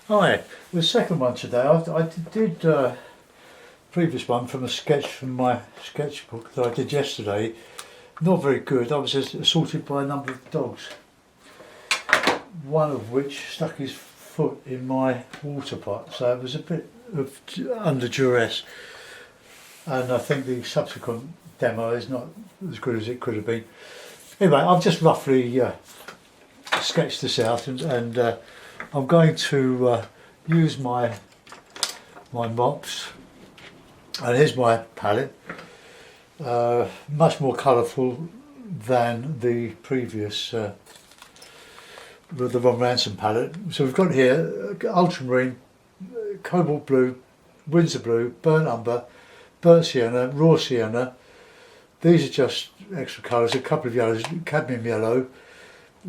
Hi, the second one today. I did previous one from a sketch from my sketchbook that I did yesterday. Not very good. I was assaulted by a number of dogs. One of which stuck his foot in my water pot, so it was a bit of under duress. And I think the subsequent demo is not as good as it could have been. Anyway, I've just roughly sketched this out, and I'm going to use my mops, and here's my palette, much more colourful than the previous the Ron Ransom palette. So we've got here ultramarine, cobalt blue, Windsor blue, burnt umber, burnt sienna, raw sienna. These are just extra colours, a couple of yellows, cadmium yellow,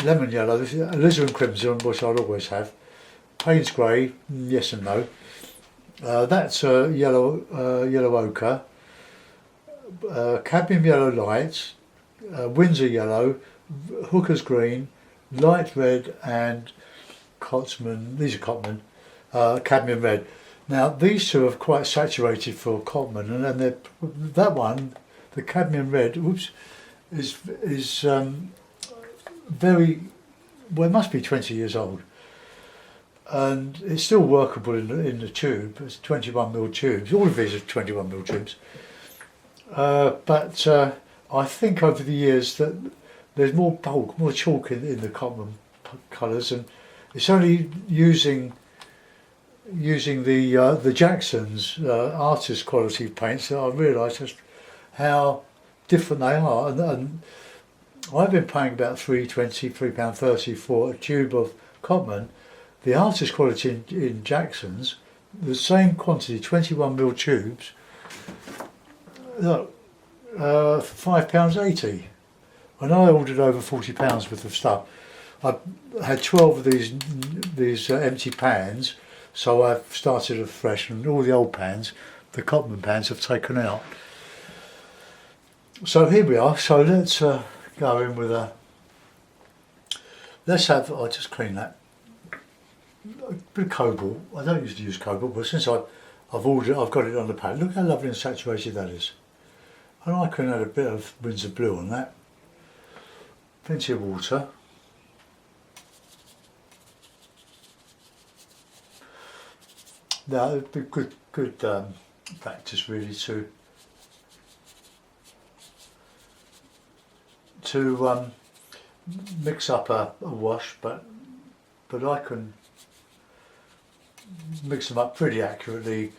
lemon yellow, alizarin crimson, which I'll always have, Payne's grey, yes and no. That's yellow ochre, cadmium yellow light, Windsor yellow, Hooker's green, light red, and Cotman. These are Cotman, cadmium red. Now these two are quite saturated for Cotman, and then that one, the cadmium red, is very well. It must be 20 years old, and it's still workable in the tube. It's 21mm tubes. All of these are 21mm tubes. But I think over the years that there's more bulk, more chalk in the common colours, and it's only using the Jackson's artist quality paints that I realised just how different they are. And I've been paying about £3.30 for a tube of Cotman. The artist quality in Jackson's, the same quantity, 21mm tubes, look, for £5.80. And I ordered over £40 worth of stuff. I had 12 of these empty pans, so I've started afresh, and all the old pans, the Cotman pans, I've taken out. So here we are. So let's go in with a. Let's have. I'll just clean that. A bit of cobalt. I don't usually use cobalt, but since I've got it on the palette. Look how lovely and saturated that is. And I can add a bit of Windsor blue on that. Plenty of water. Now it'd be good practice really to mix up a wash, but I can mix them up pretty accurately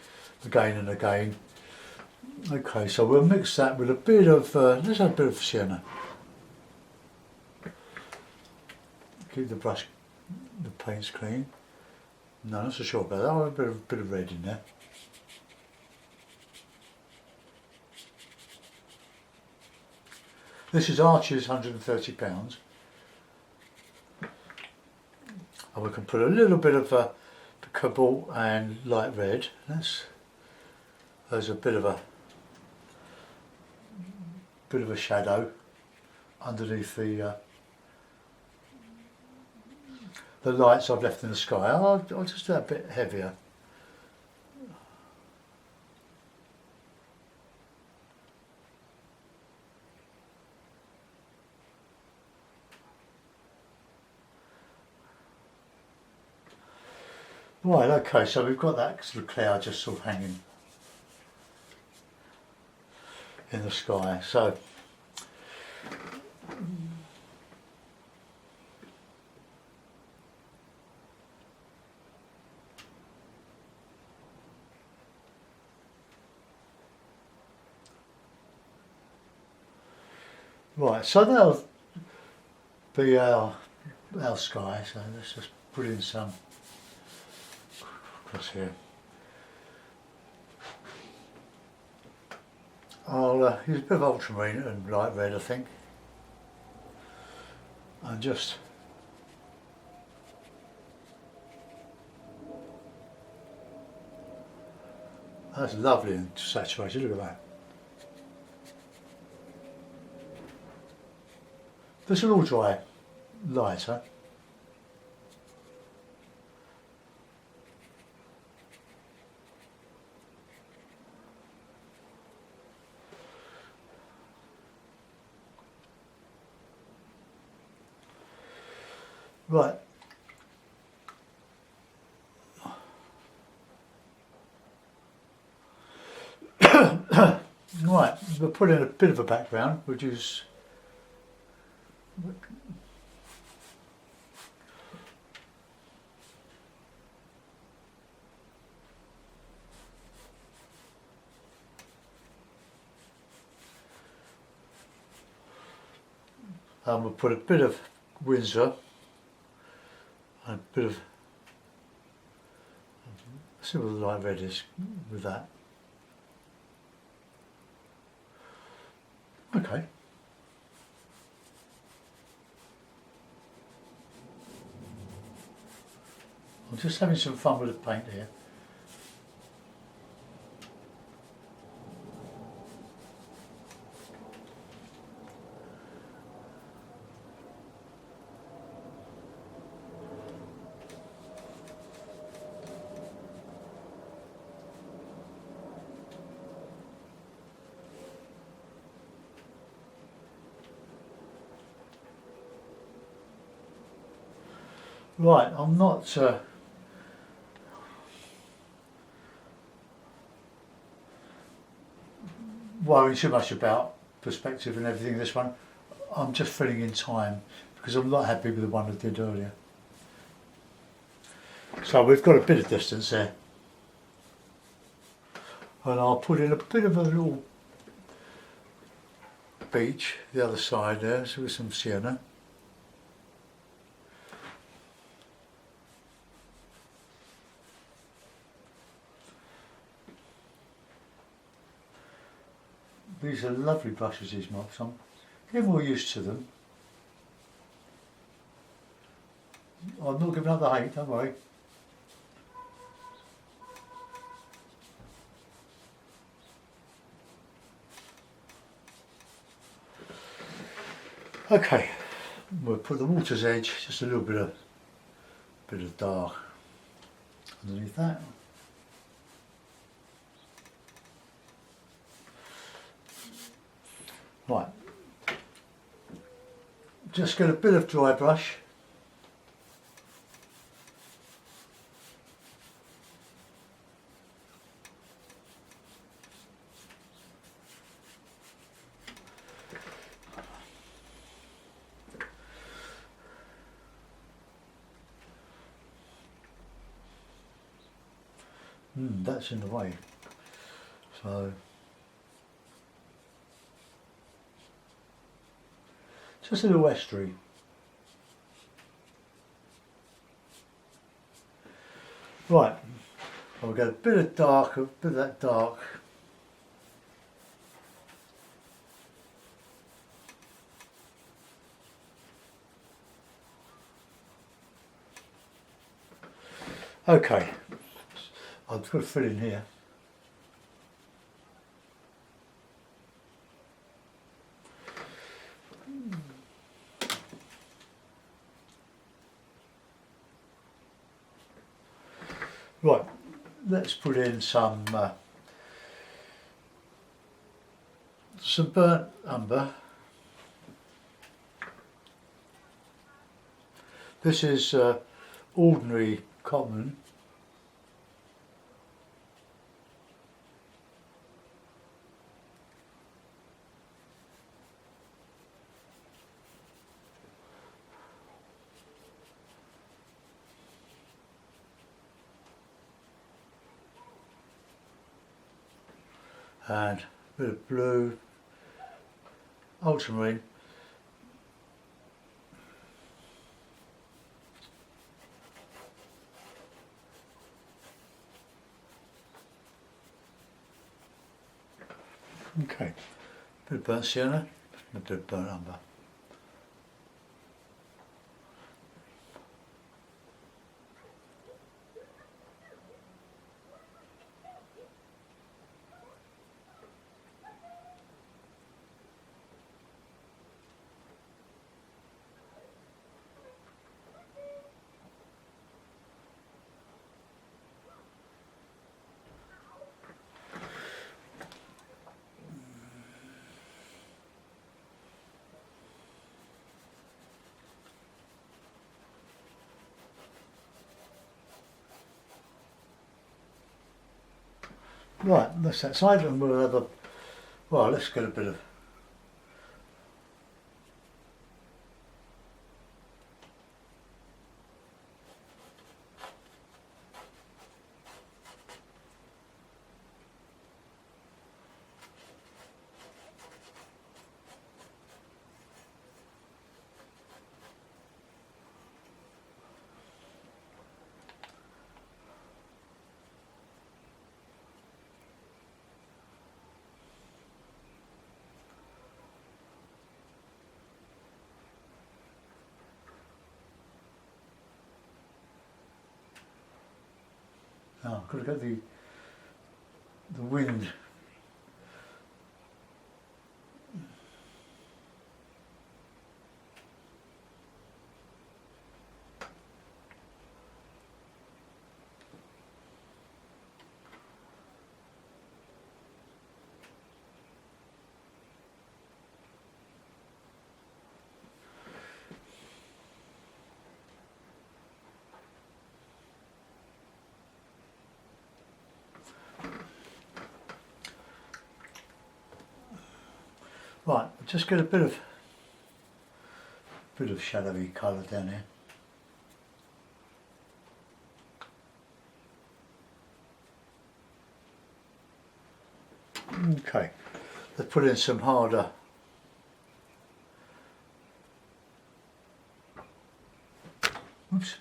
again and again. Okay, so we'll mix that with a bit of let's have a bit of sienna. Keep the brush, the paints clean. No, not so sure about that. I'll have a bit of red in there. This is Archer's £130, and we can put a little bit of cobalt and light red. There's a bit of a shadow underneath the lights I've left in the sky. I'll just do that a bit heavier. Right, okay, so we've got that sort of cloud just sort of hanging in the sky. So right, so that'll be our sky. So let's just put in some across here. I'll use a bit of ultramarine and light red, I think, and just that's lovely and saturated. Look at that. This will all dry lighter. Right. Right, we'll put in a bit of a background, which is we'll put a bit of Windsor and a bit of, see what the light red is with that. Okay. I'm just having some fun with the paint here. Right, I'm not worrying too much about perspective and everything this one. I'm just filling in time because I'm not happy with the one I did earlier. So we've got a bit of distance there. And I'll put in a bit of a little beach the other side there, so with some sienna. These are lovely brushes, these marks. I'm getting more used to them. I'm not giving up the hate, don't worry. Okay, we'll put the water's edge, just a little bit of dark underneath that. Right, just get a bit of dry brush. That's in the way, so just a little estuary. Right, I'll get a bit of dark, a bit of that dark. Okay, I've got to fill in here. Right, let's put in some burnt umber. This is ordinary common. And a bit of blue, ultramarine. Okay, a bit of burnt sienna and a bit of burnt umber. Right, that's that side, and we'll have a, well, let's get a bit of, oh, got to get the wind. Right, just get a bit of shadowy colour down here. Okay, let's put in some harder oops.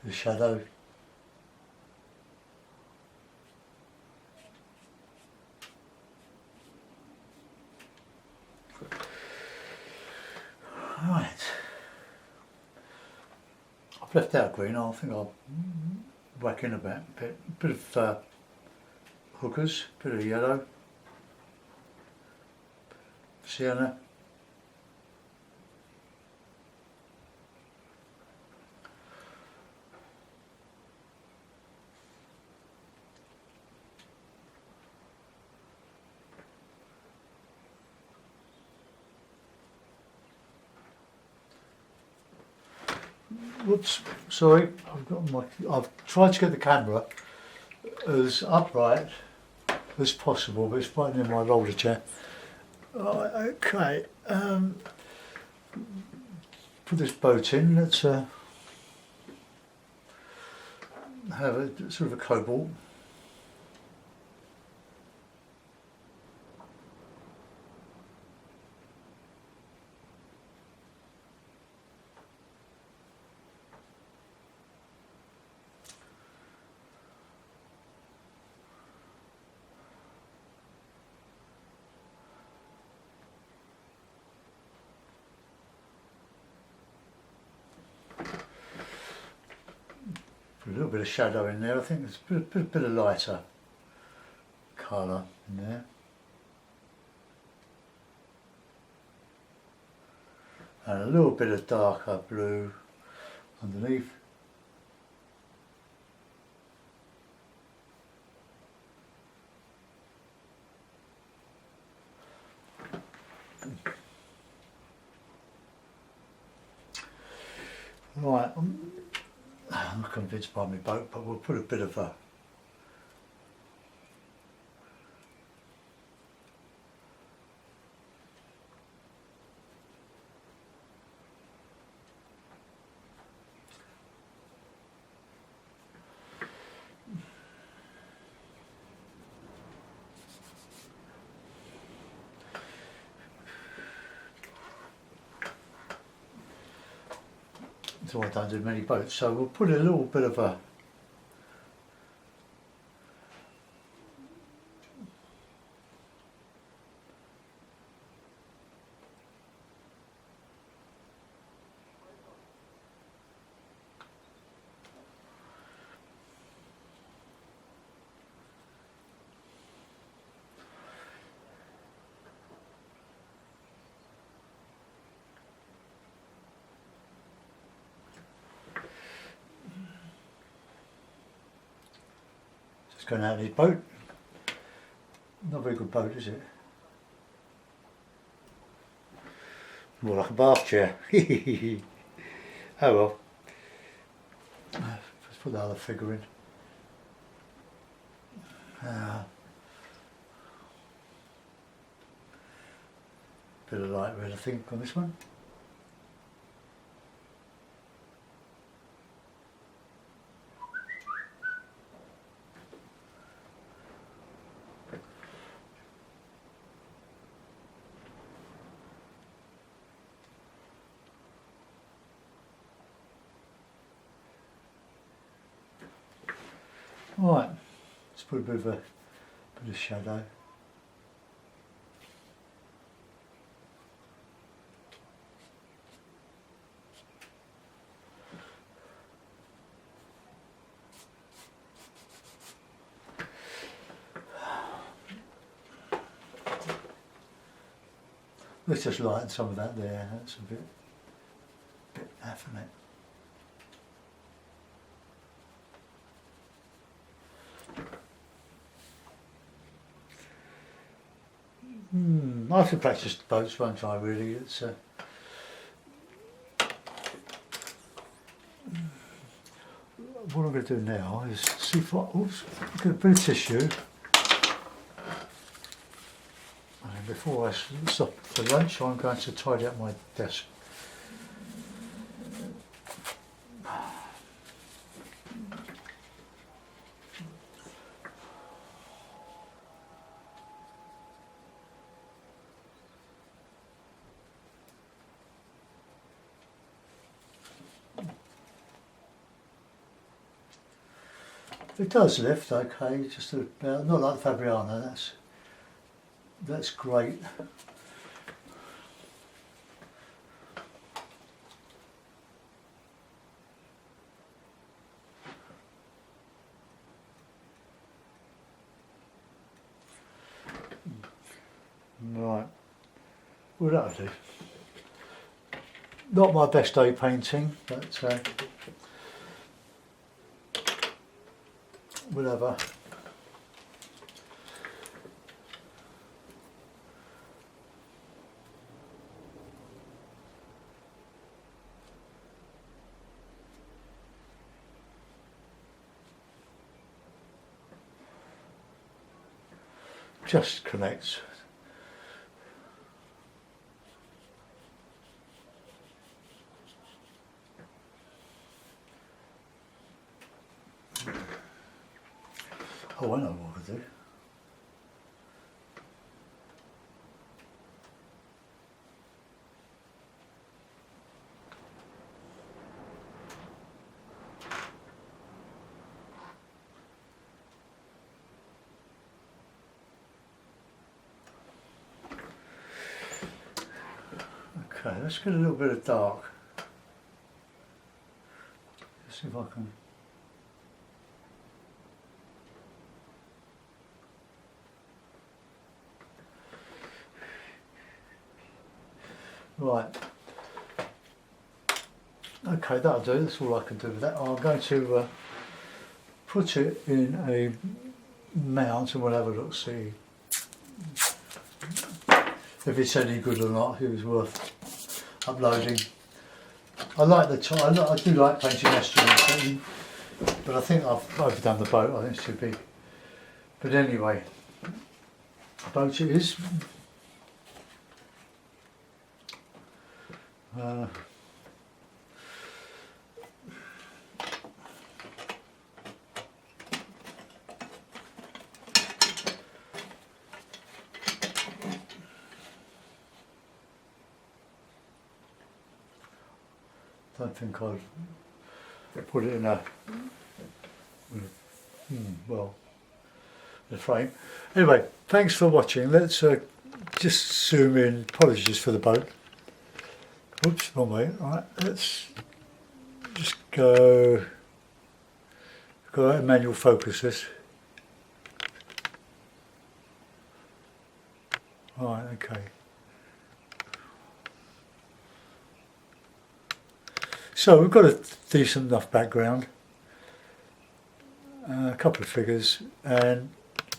The shadow. Right, I've left out green. I think I'll whack in a bit of hookers, bit of yellow, sienna. Whoops, sorry, I've tried to get the camera as upright as possible, but it's biting in my roller chair. Right, okay, put this boat in, let's have a sort of a cobalt. A little bit of shadow in there. I think there's a bit of lighter colour in there. And a little bit of darker blue underneath. Right, I'm not convinced by my boat, but we'll put a bit of a so I don't do many boats, so we'll put a little bit of a going out of his boat. Not a very good boat, is it? More like a bath chair. Oh well. Let's put the other figure in. Bit of light red, I think, on this one. Right, let's put a bit of shadow. Let's just lighten some of that there. That's a bit naff, isn't it? I should practice the boats, won't I, really? It's what I'm going to do now is see if I get a bit of tissue. And before I stop for lunch, I'm going to tidy up my desk. It does lift, okay, just about, not like the Fabriano, that's great. Right, well that'll do. Not my best day painting, but whatever. Just connects. Oh, I know what to do. Okay, let's get a little bit of dark. Let's see if I can. Right. Okay, that'll do. That's all I can do with that. I'm going to put it in a mount and we'll have a look, see if it's any good or not, if it's worth uploading. I like the I do like painting instruments, but I think I've overdone the boat. I think it should be. But anyway, boat it is. Don't think I'd put it in a well, the frame. Anyway, thanks for watching. Let's just zoom in. Apologies for the boat. Oops, wrong way. All right, let's just go manual focus this. All right, okay. So we've got a decent enough background. a couple of figures, and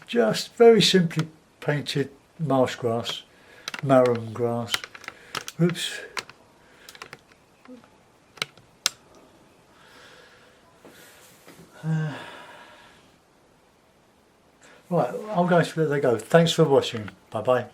just very simply painted marsh grass, marram grass. Oops. Right, I'm going to let that go. Thanks for watching. Bye bye.